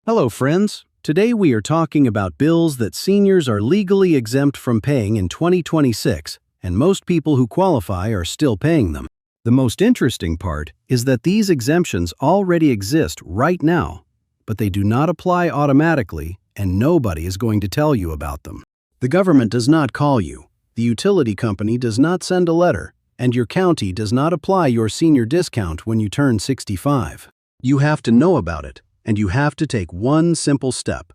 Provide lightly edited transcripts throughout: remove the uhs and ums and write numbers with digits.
Hello, friends. Today we are talking about bills that seniors are legally exempt from paying in 2026, and most people who qualify are still paying them. The most interesting part is that these exemptions already exist right now, but they do not apply automatically, and nobody is going to tell you about them. The government does not call you, the utility company does not send a letter, and your county does not apply your senior discount when you turn 65. You have to know about it, and you have to take one simple step.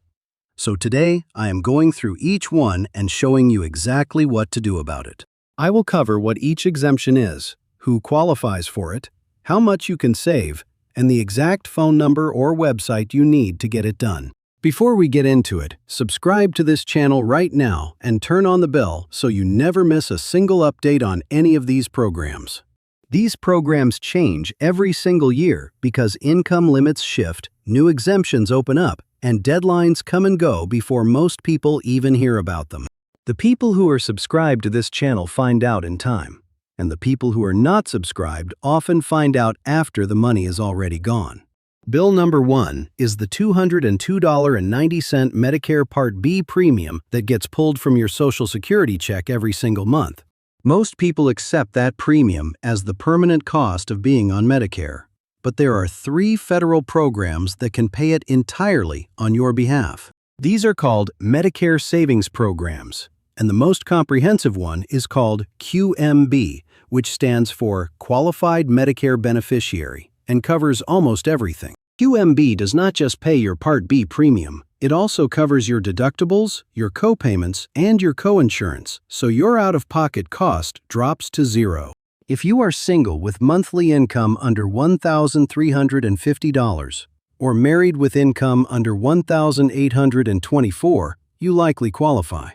So today, I am going through each one and showing you exactly what to do about it. I will cover what each exemption is, who qualifies for it, how much you can save, and the exact phone number or website you need to get it done. Before we get into it, subscribe to this channel right now and turn on the bell so you never miss a single update on any of these programs. These programs change every single year because income limits shift, new exemptions open up, and deadlines come and go before most people even hear about them. The people who are subscribed to this channel find out in time, and the people who are not subscribed often find out after the money is already gone. Bill number 1 is the $202.90 Medicare Part B premium that gets pulled from your Social Security check every single month. Most people accept that premium as the permanent cost of being on Medicare, but there are 3 federal programs that can pay it entirely on your behalf. These are called Medicare Savings Programs, and the most comprehensive one is called QMB, which stands for Qualified Medicare Beneficiary, and covers almost everything. QMB does not just pay your Part B premium, it also covers your deductibles, your co-payments, and your co-insurance, so your out-of-pocket cost drops to zero. If you are single with monthly income under $1,350, or married with income under $1,824, you likely qualify.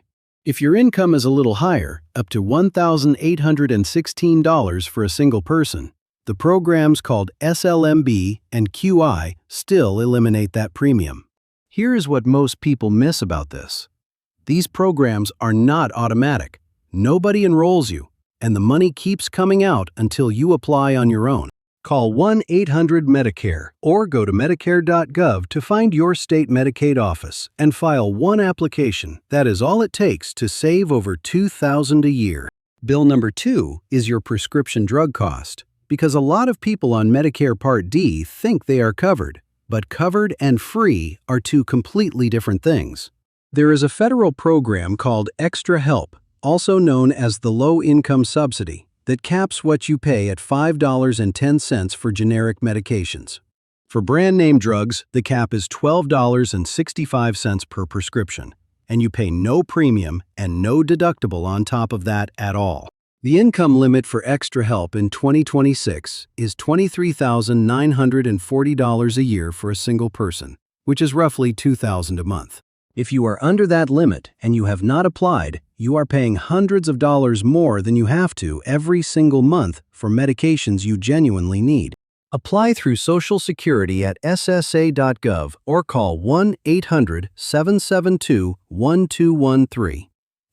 If your income is a little higher, up to $1,816 for a single person, the programs called SLMB and QI still eliminate that premium. Here is what most people miss about this. These programs are not automatic. Nobody enrolls you, and the money keeps coming out until you apply on your own. Call 1-800-MEDICARE or go to Medicare.gov to find your state Medicaid office and file one application. That is all it takes to save over $2,000 a year. Bill number 2 is your prescription drug cost, because a lot of people on Medicare Part D think they are covered, but covered and free are two completely different things. There is a federal program called Extra Help, also known as the Low-Income Subsidy, that caps what you pay at $5.10 for generic medications. For brand-name drugs, the cap is $12.65 per prescription, and you pay no premium and no deductible on top of that at all. The income limit for Extra Help in 2026 is $23,940 a year for a single person, which is roughly $2,000 a month. If you are under that limit and you have not applied, you are paying hundreds of dollars more than you have to every single month for medications you genuinely need. Apply through Social Security at ssa.gov or call 1-800-772-1213.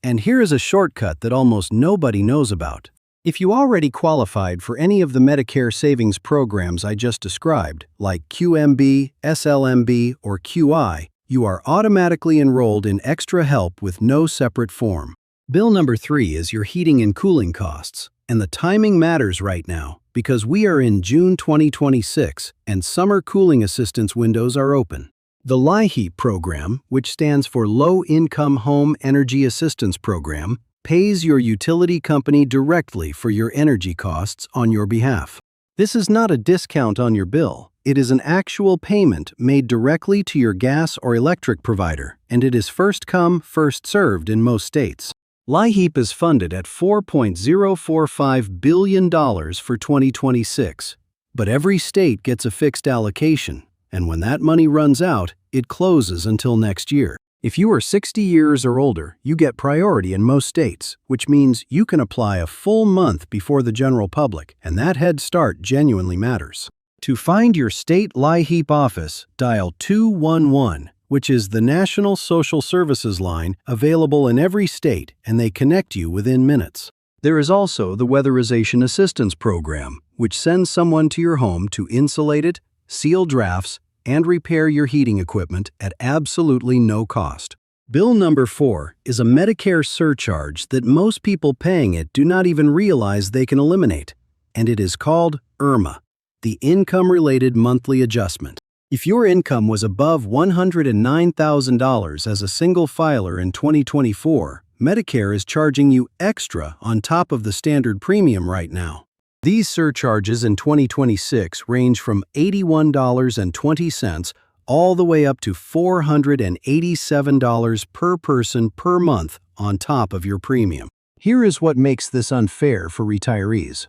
And here is a shortcut that almost nobody knows about. If you already qualified for any of the Medicare savings programs I just described, like QMB, SLMB, or QI, you are automatically enrolled in Extra Help with no separate form. Bill number 3 is your heating and cooling costs, and the timing matters right now because we are in June 2026 and summer cooling assistance windows are open. The LIHEAP program, which stands for Low Income Home Energy Assistance Program, pays your utility company directly for your energy costs on your behalf. This is not a discount on your bill. It is an actual payment made directly to your gas or electric provider, and it is first come, first served in most states. LIHEAP is funded at $4.045 billion for 2026, but every state gets a fixed allocation, and when that money runs out, it closes until next year. If you are 60 years or older, you get priority in most states, which means you can apply a full month before the general public, and that head start genuinely matters. To find your state LIHEAP office, dial 211, which is the National Social Services line available in every state, and they connect you within minutes. There is also the Weatherization Assistance Program, which sends someone to your home to insulate it, seal drafts, and repair your heating equipment at absolutely no cost. Bill number 4 is a Medicare surcharge that most people paying it do not even realize they can eliminate, and it is called IRMA, the Income-Related Monthly Adjustment. If your income was above $109,000 as a single filer in 2024, Medicare is charging you extra on top of the standard premium right now. These surcharges in 2026 range from $81.20 all the way up to $487 per person per month on top of your premium. Here is what makes this unfair for retirees.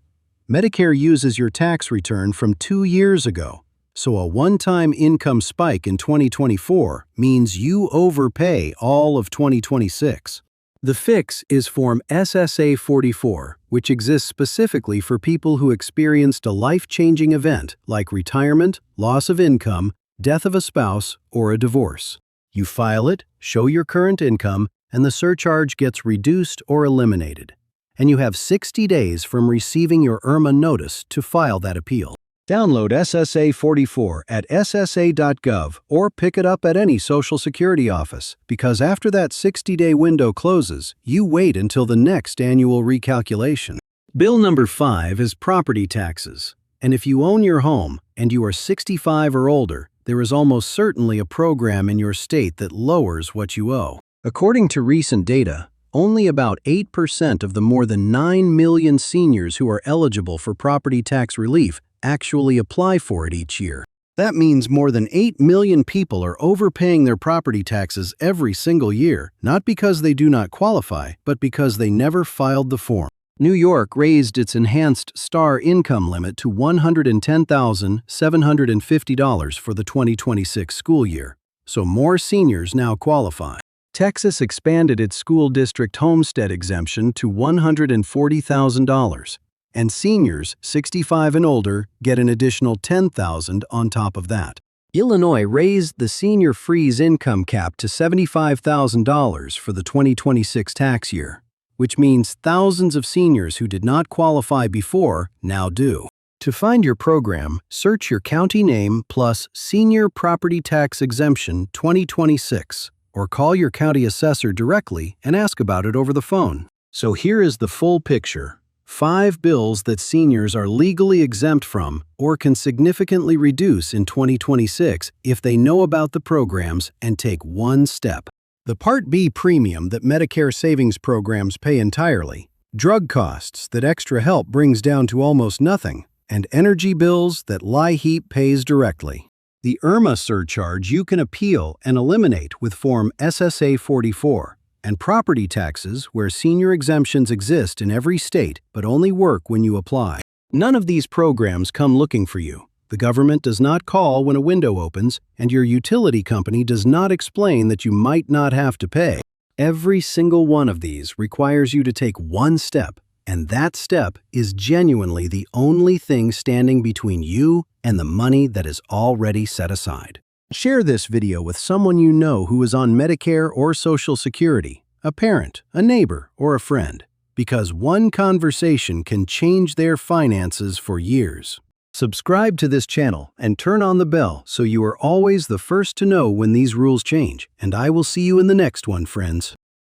Medicare uses your tax return from 2 years ago, so a one-time income spike in 2024 means you overpay all of 2026. The fix is Form SSA 44, which exists specifically for people who experienced a life-changing event like retirement, loss of income, death of a spouse, or a divorce. You file it, show your current income, and the surcharge gets reduced or eliminated. And you have 60 days from receiving your IRMA notice to file that appeal. Download SSA 44 at ssa.gov or pick it up at any Social Security office, because after that 60-day window closes, you wait until the next annual recalculation. Bill number 5 is property taxes. And if you own your home and you are 65 or older, there is almost certainly a program in your state that lowers what you owe. According to recent data, only about 8% of the more than 9 million seniors who are eligible for property tax relief actually apply for it each year. That means more than 8 million people are overpaying their property taxes every single year, not because they do not qualify, but because they never filed the form. New York raised its enhanced STAR income limit to $110,750 for the 2026 school year, so more seniors now qualify. Texas expanded its school district homestead exemption to $140,000. And seniors 65 and older get an additional $10,000 on top of that. Illinois raised the senior freeze income cap to $75,000 for the 2026 tax year, which means thousands of seniors who did not qualify before now do. To find your program, search your county name plus Senior Property Tax Exemption 2026 or call your county assessor directly and ask about it over the phone. So here is the full picture. 5 bills that seniors are legally exempt from or can significantly reduce in 2026 if they know about the programs and take one step. The Part B premium that Medicare savings programs pay entirely, drug costs that extra help brings down to almost nothing, and energy bills that LIHEAP pays directly. The IRMA surcharge you can appeal and eliminate with Form SSA 44. And property taxes, where senior exemptions exist in every state but only work when you apply. None of these programs come looking for you. The government does not call when a window opens, and your utility company does not explain that you might not have to pay. Every single one of these requires you to take one step, and that step is genuinely the only thing standing between you and the money that is already set aside. Share this video with someone you know who is on Medicare or Social Security, a parent, a neighbor, or a friend, because one conversation can change their finances for years. Subscribe to this channel and turn on the bell so you are always the first to know when these rules change, and I will see you in the next one, friends.